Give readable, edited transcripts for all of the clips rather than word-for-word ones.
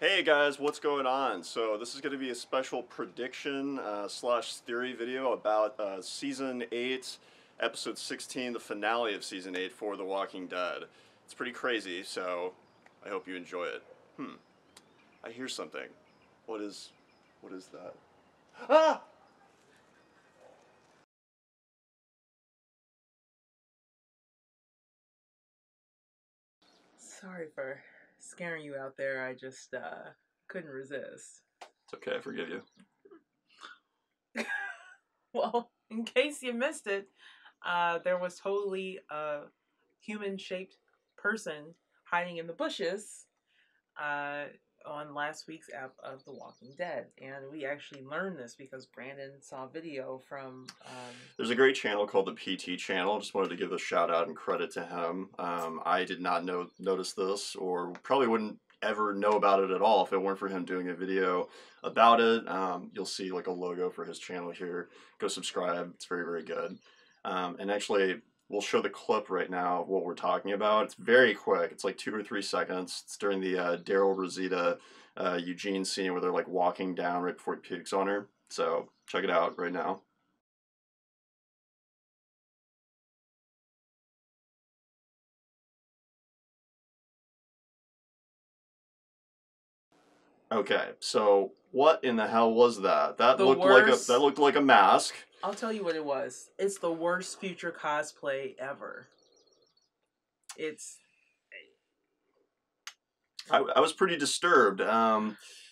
Hey guys, what's going on? So this is going to be a special prediction slash theory video about Season 8, Episode 16, the finale of Season 8 for The Walking Dead. It's pretty crazy, so I hope you enjoy it. I hear something. What is that? Ah! Sorry for scaring you out there. I just couldn't resist. It's okay, I forgive you. Well, in case you missed it, there was totally a human-shaped person hiding in the bushes uh, on last week's app of The Walking Dead, and we actually learned this because Brandon saw a video from. There's a great channel called the PT Channel. Just wanted to give a shout out and credit to him. I did not notice this, or probably wouldn't ever know about it at all if it weren't for him doing a video about it. You'll see like a logo for his channel here. Go subscribe. It's very, very good. And actually, we'll show the clip right now of what we're talking about. It's very quick. It's like 2 or 3 seconds. It's during the Daryl, Rosita, Eugene scene where they're like walking down right before he pukes on her. So check it out right now. Okay, so what in the hell was that? That looked like a mask. I'll tell you what it was. It's the worst future cosplay ever. It's I was pretty disturbed.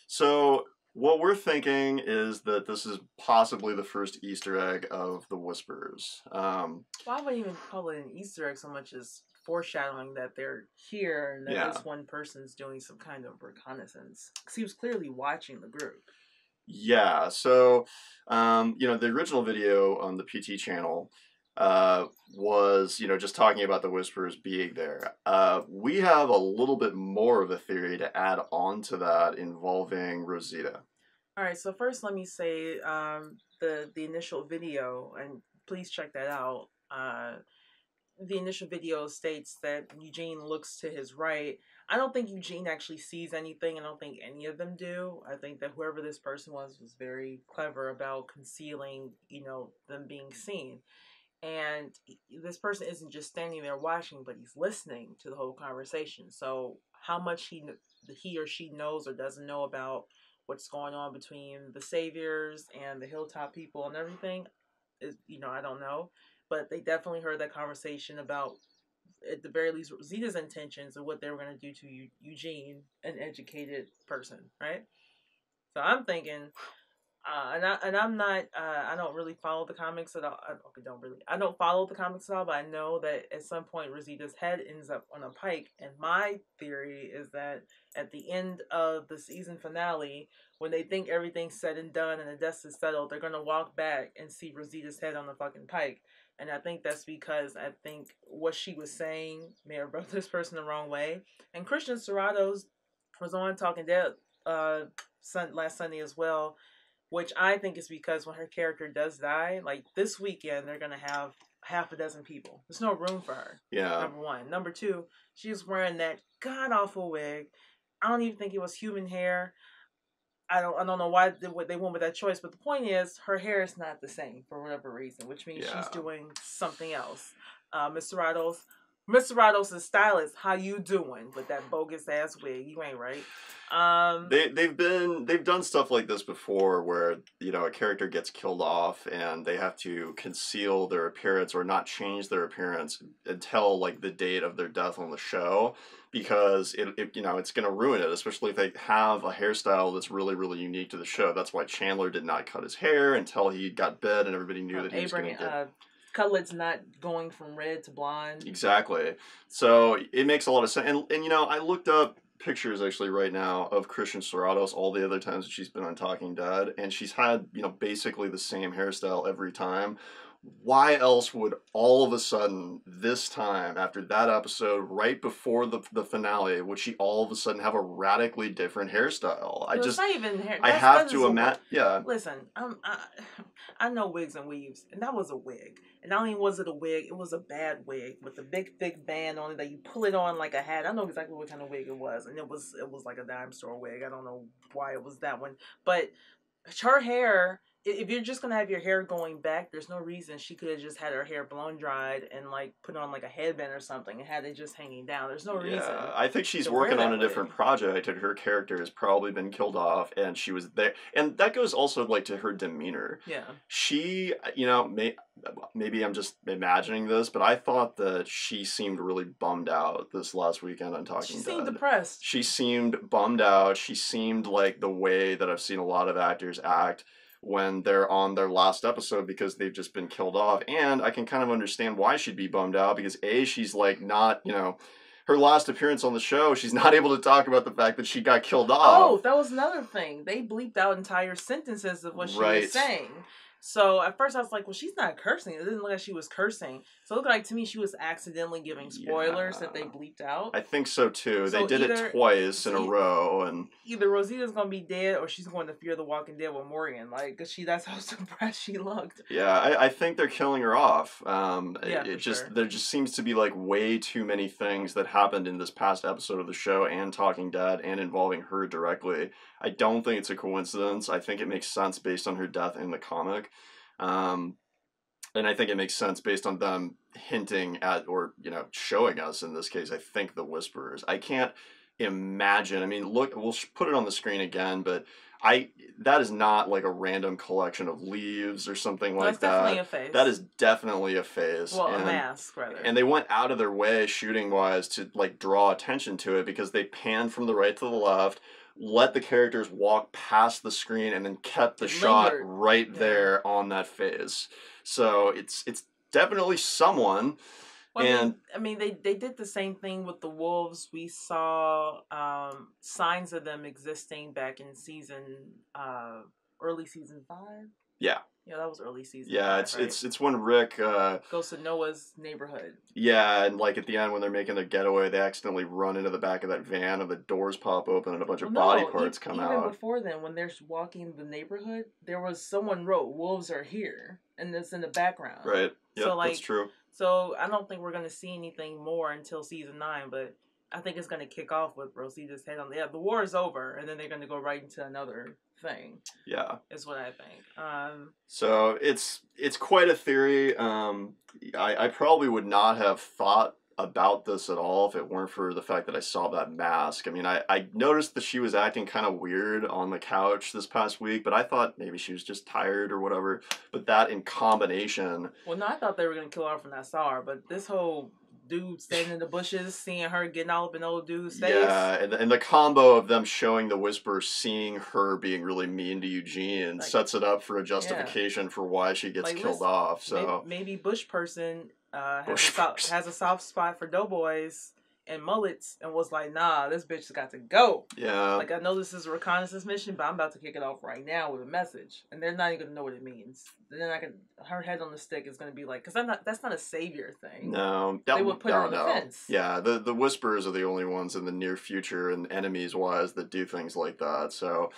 So what we're thinking is that this is possibly the first Easter egg of the Whisperers. Well, I wouldn't even call it an Easter egg so much as foreshadowing that they're here and that this one person's doing some kind of reconnaissance. Because he was clearly watching the group. Yeah, so, the original video on the PT channel was, just talking about the Whisperers being there. We have a little bit more of a theory to add on to that involving Rosita. All right, so first let me say the initial video, and please check that out. The initial video states that Eugene looks to his right. I don't think Eugene actually sees anything. I don't think any of them do. I think that whoever this person was very clever about concealing, them being seen. And this person isn't just standing there watching, but he's listening to the whole conversation. So how much he or she knows or doesn't know about what's going on between the Saviors and the Hilltop people and everything is, I don't know. But they definitely heard that conversation about, at the very least, Rosita's intentions and what they were going to do to Eugene, an educated person, right? So I'm thinking, I'm not, I don't really follow the comics at all. I don't follow the comics at all, but I know that at some point Rosita's head ends up on a pike. And my theory is that at the end of the season finale, when they think everything's said and done and the dust is settled, they're going to walk back and see Rosita's head on the fucking pike. And I think that's because I think what she was saying may have rubbed this person the wrong way. And Christian Serratos was on Talking Dead last Sunday as well, which I think is because when her character does die, like this weekend, they're going to have half a dozen people. There's no room for her. Yeah. Number one. Number two, she's wearing that god-awful wig. I don't even think it was human hair. I don't know why they went with that choice, but the point is her hair is not the same for whatever reason, which means she's doing something else. Mr. Serratos' stylist, how you doing with that bogus ass wig? You ain't right. They've done stuff like this before where a character gets killed off and they have to conceal their appearance or not change their appearance until like the date of their death on the show, because it's going to ruin it, especially if they have a hairstyle that's really, really unique to the show. That's why Chandler did not cut his hair until he got bit and everybody knew that he was going to get... Cutlet's not going from red to blonde. Exactly. So it makes a lot of sense. And I looked up pictures actually right now of Christian Serratos all the other times that she's been on Talking Dead, and she's had basically the same hairstyle every time. why else would all of a sudden this time after that episode, right before the finale, would she all of a sudden have a radically different hairstyle? It's not even hair. I have to imagine. Yeah. Listen, I know wigs and weaves, and that was a wig. And not only was it a wig, it was a bad wig with a big thick band on it that you pull it on like a hat. I know exactly what kind of wig it was, and it was like a dime store wig. I don't know why it was that one, but her hair. If you're just gonna have your hair going back, there's no reason she could have just had her hair blown dried and like put on like a headband or something and had it just hanging down. There's no reason. Yeah, I think she's working on a different project, and her character has probably been killed off, and she was there, and that goes also like to her demeanor. Yeah, she, you know, maybe I'm just imagining this, but I thought that she seemed really bummed out this last weekend on Talking Dead. She seemed depressed. She seemed bummed out. She seemed like the way that I've seen a lot of actors act when they're on their last episode because they've just been killed off. And I can kind of understand why she'd be bummed out because A, she's like not, you know, her last appearance on the show, she's not able to talk about the fact that she got killed off. Oh, that was another thing. They bleeped out entire sentences of what she was saying. So at first I was like, well, she's not cursing. It didn't look like she was cursing. So it looked like to me she was accidentally giving spoilers that they bleeped out. I think so too. So they did it twice in a row, and either Rosita's gonna be dead or she's going to Fear the Walking Dead with Morgan. Like, cause that's how depressed she looked. Yeah, I think they're killing her off. There just seems to be like way too many things that happened in this past episode of the show and Talking Dead and involving her directly. I don't think it's a coincidence. I think it makes sense based on her death in the comic. And I think it makes sense based on them hinting at, or, you know, showing us, in this case, I think, the Whisperers. I can't imagine. I mean, look, we'll put it on the screen again, but that is not like a random collection of leaves or something like that. That's definitely a face. That is definitely a face. Well, a mask, rather. And they went out of their way, shooting-wise, to, like, draw attention to it because they panned from the right to the left, let the characters walk past the screen, and then kept the shot right there on that face. So it's definitely someone. Well, and I mean, they did the same thing with the wolves. We saw signs of them existing back in early season 5. Yeah. Yeah, that was early season. Yeah, 5, it's when Rick goes to Noah's neighborhood. Yeah, and like at the end when they're making their getaway, they accidentally run into the back of that van, and the doors pop open, and a bunch of body parts come out. Even before then, when they're walking the neighborhood, there was someone wrote "Wolves are here," and it's in the background. Right. Yeah, so, like, that's true. So I don't think we're gonna see anything more until season 9, but I think it's gonna kick off with Rosita's head on. Yeah, the war is over, and then they're gonna go right into another thing. Yeah, is what I think. So it's quite a theory. I probably would not have thought about this at all if it weren't for the fact that I saw that mask. I mean, I noticed that she was acting kind of weird on the couch this past week, but I thought maybe she was just tired or whatever. But that in combination... Well, no, I thought they were going to kill her off when I saw her, but this whole dude standing in the bushes, seeing her getting all up in old dude's face. Yeah, and the combo of them showing the Whisperer, seeing her being really mean to Eugene, like, sets it up for a justification for why she gets killed off. So maybe Bush person has a soft spot for doughboys and mullets and was like, nah, this bitch has got to go. Yeah. Like, I know this is a reconnaissance mission, but I'm about to kick it off right now with a message. And they're not even going to know what it means. They're not gonna, her head on the stick is going to be like, because that's not a savior thing. No. They would put her on the fence. Yeah, the Whisperers are the only ones in the near future and enemies-wise that do things like that. So...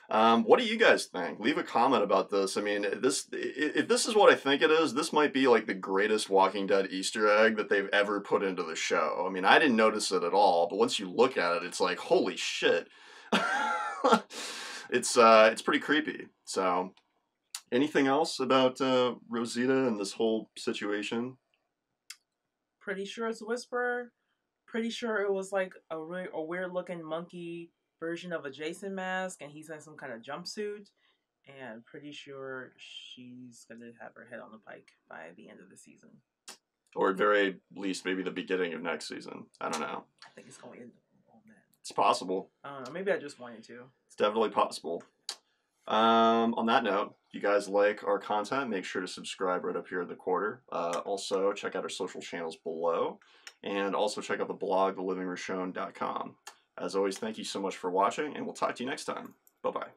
what do you guys think? Leave a comment about this. I mean, if this is what I think it is, this might be like the greatest Walking Dead Easter egg that they've ever put into the show. I mean, I didn't notice it at all, but once you look at it, it's like, holy shit. It's pretty creepy. So, anything else about Rosita and this whole situation? Pretty sure it's a Whisperer. Pretty sure it was like a weird-looking monkey version of a Jason mask, and he's in some kind of jumpsuit, and pretty sure she's gonna have her head on the pike by the end of the season, or at very least maybe the beginning of next season. I don't know. I think it's going to end on that. It's possible. I don't know. Maybe I just wanted to. It's definitely possible. On that note, if you guys like our content, make sure to subscribe right up here in the corner. Also, check out our social channels below, and also check out the blog, thelivingroshone.com. As always, thank you so much for watching, and we'll talk to you next time. Bye-bye.